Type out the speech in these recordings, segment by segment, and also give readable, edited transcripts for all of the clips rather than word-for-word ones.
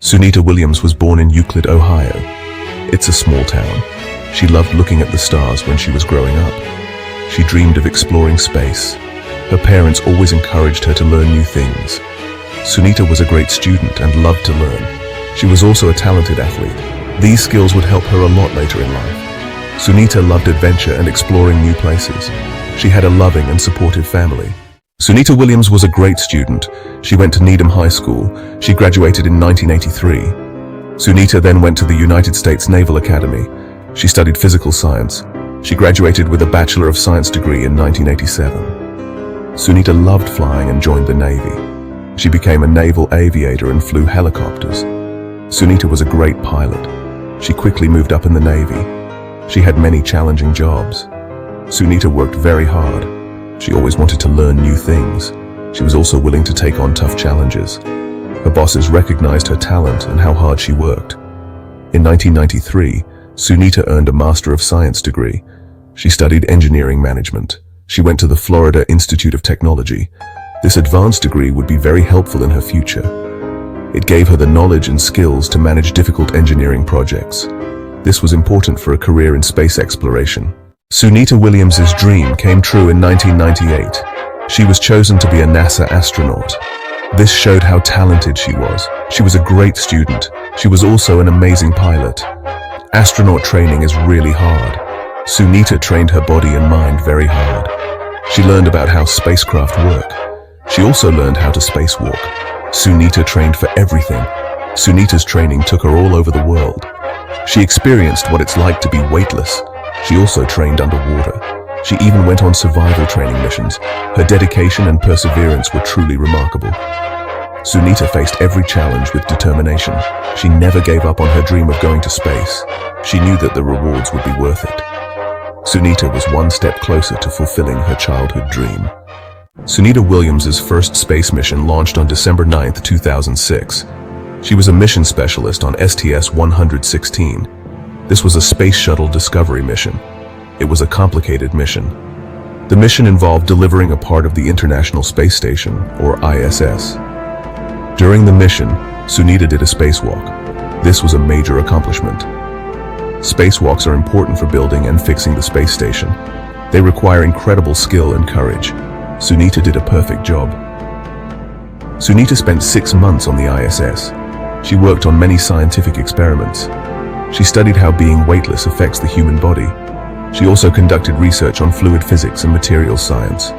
Sunita Williams was born in Euclid, Ohio. It's a small town. She loved looking at the stars when she was growing up. She dreamed of exploring space. Her parents always encouraged her to learn new things. Sunita was a great student and loved to learn. She was also a talented athlete. These skills would help her a lot later in life. Sunita loved adventure and exploring new places. She had a loving and supportive family. Sunita Williams was a great student. She went to Needham High School. She graduated in 1983. Sunita then went to the United States Naval Academy. She studied physical science. She graduated with a Bachelor of Science degree in 1987. Sunita loved flying and joined the Navy. She became a naval aviator and flew helicopters. Sunita was a great pilot. She quickly moved up in the Navy. She had many challenging jobs. Sunita worked very hard. She always wanted to learn new things. She was also willing to take on tough challenges. Her bosses recognized her talent and how hard she worked. In 1993, Sunita earned a Master of Science degree. She studied engineering management. She went to the Florida Institute of Technology. This advanced degree would be very helpful in her future. It gave her the knowledge and skills to manage difficult engineering projects. This was important for a career in space exploration. Sunita Williams' dream came true in 1998. She was chosen to be a NASA astronaut. This showed how talented she was. She was a great student. She was also an amazing pilot. Astronaut training is really hard. Sunita trained her body and mind very hard. She learned about how spacecraft work. She also learned how to spacewalk. Sunita trained for everything. Sunita's training took her all over the world. She experienced what it's like to be weightless. She also trained underwater. She even went on survival training missions. Her dedication and perseverance were truly remarkable. Sunita faced every challenge with determination. She never gave up on her dream of going to space. She knew that the rewards would be worth it. Sunita was one step closer to fulfilling her childhood dream. Sunita Williams' first space mission launched on December 9, 2006. She was a mission specialist on STS-116. This was a Space Shuttle Discovery mission. It was a complicated mission. The mission involved delivering a part of the International Space Station, or ISS. During the mission, Sunita did a spacewalk. This was a major accomplishment. Spacewalks are important for building and fixing the space station. They require incredible skill and courage. Sunita did a perfect job. Sunita spent 6 months on the ISS. She worked on many scientific experiments. She studied how being weightless affects the human body. She also conducted research on fluid physics and materials science.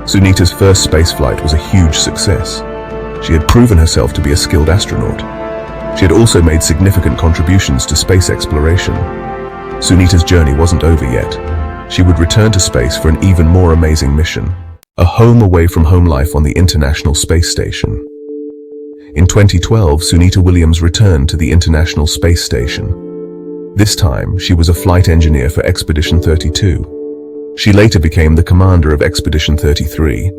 Sunita's first spaceflight was a huge success. She had proven herself to be a skilled astronaut. She had also made significant contributions to space exploration. Sunita's journey wasn't over yet. She would return to space for an even more amazing mission, a home away from home life on the International Space Station. In 2012, Sunita Williams returned to the International Space Station. This time, she was a flight engineer for Expedition 32. She later became the commander of Expedition 33.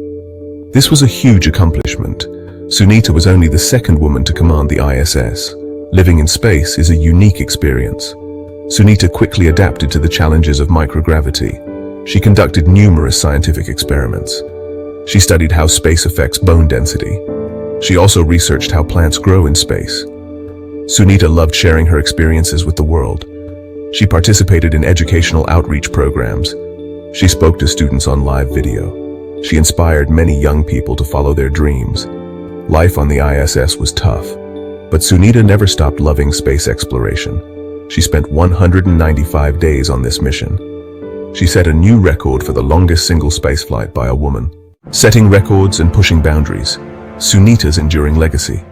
This was a huge accomplishment. Sunita was only the second woman to command the ISS. Living in space is a unique experience. Sunita quickly adapted to the challenges of microgravity. She conducted numerous scientific experiments. She studied how space affects bone density. She also researched how plants grow in space. Sunita loved sharing her experiences with the world. She participated in educational outreach programs. She spoke to students on live video. She inspired many young people to follow their dreams. Life on the ISS was tough, but Sunita never stopped loving space exploration. She spent 195 days on this mission. She set a new record for the longest single spaceflight by a woman. Setting records and pushing boundaries, Sunita's enduring legacy.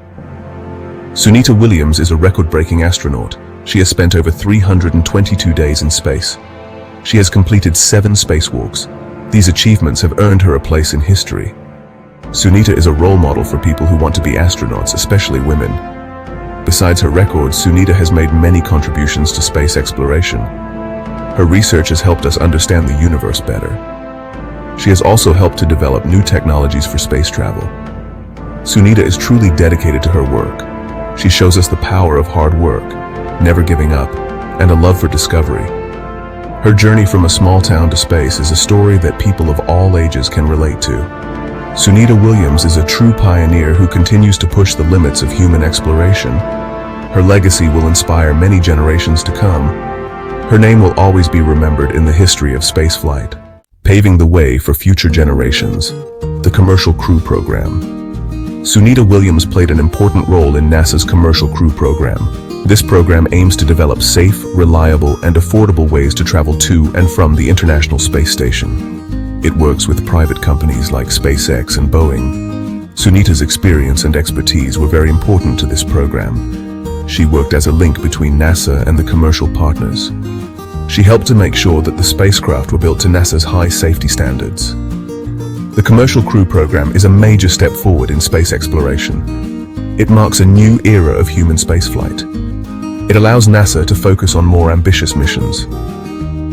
Sunita Williams is a record-breaking astronaut. She has spent over 322 days in space. She has completed 7 spacewalks. These achievements have earned her a place in history. Sunita is a role model for people who want to be astronauts, especially women. Besides her records, Sunita has made many contributions to space exploration. Her research has helped us understand the universe better. She has also helped to develop new technologies for space travel. Sunita is truly dedicated to her work. She shows us the power of hard work, never giving up, and a love for discovery. Her journey from a small town to space is a story that people of all ages can relate to. Sunita Williams is a true pioneer who continues to push the limits of human exploration. Her legacy will inspire many generations to come. Her name will always be remembered in the history of spaceflight, paving the way for future generations. The Commercial Crew Program. Sunita Williams played an important role in NASA's Commercial Crew Program. This program aims to develop safe, reliable, and affordable ways to travel to and from the International Space Station. It works with private companies like SpaceX and Boeing. Sunita's experience and expertise were very important to this program. She worked as a link between NASA and the commercial partners. She helped to make sure that the spacecraft were built to NASA's high safety standards. The Commercial Crew Program is a major step forward in space exploration. It marks a new era of human spaceflight. It allows NASA to focus on more ambitious missions.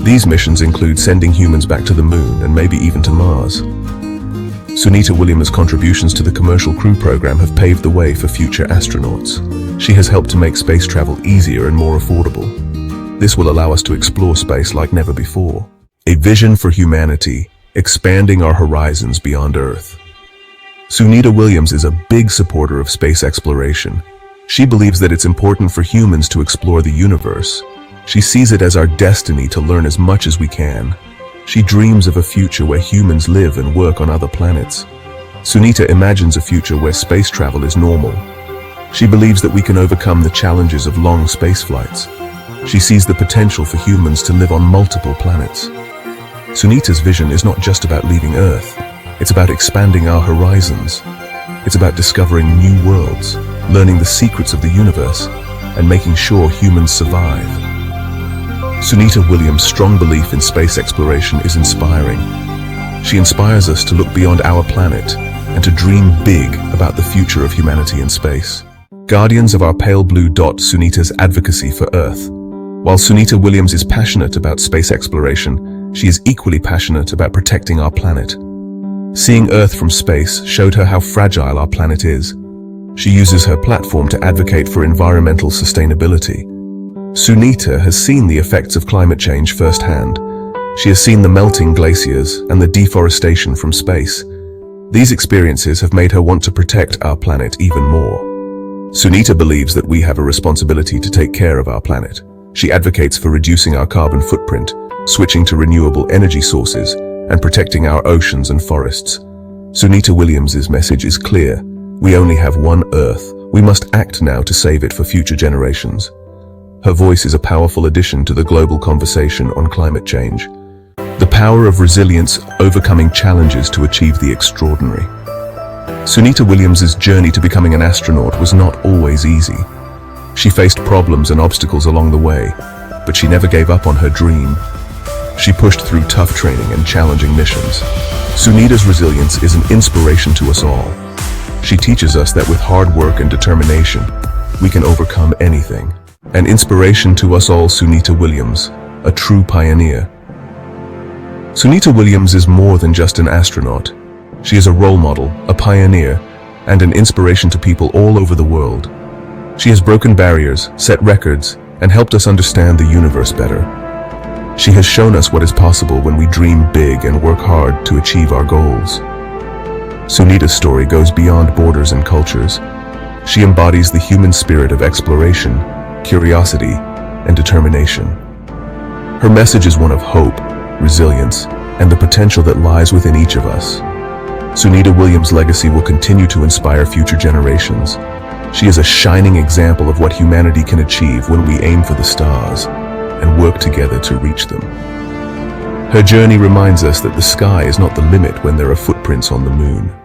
These missions include sending humans back to the Moon and maybe even to Mars. Sunita Williams' contributions to the Commercial Crew Program have paved the way for future astronauts. She has helped to make space travel easier and more affordable. This will allow us to explore space like never before. A vision for humanity, expanding our horizons beyond Earth. Sunita Williams is a big supporter of space exploration. She believes that it's important for humans to explore the universe. She sees it as our destiny to learn as much as we can. She dreams of a future where humans live and work on other planets. Sunita imagines a future where space travel is normal. She believes that we can overcome the challenges of long space flights. She sees the potential for humans to live on multiple planets. Sunita's vision is not just about leaving Earth. It's about expanding our horizons. It's about discovering new worlds, learning the secrets of the universe, and making sure humans survive. Sunita Williams' strong belief in space exploration is inspiring. She inspires us to look beyond our planet and to dream big about the future of humanity in space. Guardians of our pale blue dot, Sunita's advocacy for Earth. While Sunita Williams is passionate about space exploration, she is equally passionate about protecting our planet. Seeing Earth from space showed her how fragile our planet is. She uses her platform to advocate for environmental sustainability. Sunita has seen the effects of climate change firsthand. She has seen the melting glaciers and the deforestation from space. These experiences have made her want to protect our planet even more. Sunita believes that we have a responsibility to take care of our planet. She advocates for reducing our carbon footprint, switching to renewable energy sources, and protecting our oceans and forests. Sunita Williams' message is clear. We only have one Earth. We must act now to save it for future generations. Her voice is a powerful addition to the global conversation on climate change. The power of resilience, overcoming challenges to achieve the extraordinary. Sunita Williams' journey to becoming an astronaut was not always easy. She faced problems and obstacles along the way, but she never gave up on her dream. She pushed through tough training and challenging missions. Sunita's resilience is an inspiration to us all. She teaches us that with hard work and determination, we can overcome anything. An inspiration to us all, Sunita Williams, a true pioneer. Sunita Williams is more than just an astronaut. She is a role model, a pioneer, and an inspiration to people all over the world. She has broken barriers, set records, and helped us understand the universe better. She has shown us what is possible when we dream big and work hard to achieve our goals. Sunita's story goes beyond borders and cultures. She embodies the human spirit of exploration, curiosity, and determination. Her message is one of hope, resilience, and the potential that lies within each of us. Sunita Williams' legacy will continue to inspire future generations. She is a shining example of what humanity can achieve when we aim for the stars and work together to reach them. Her journey reminds us that the sky is not the limit when there are footprints on the moon.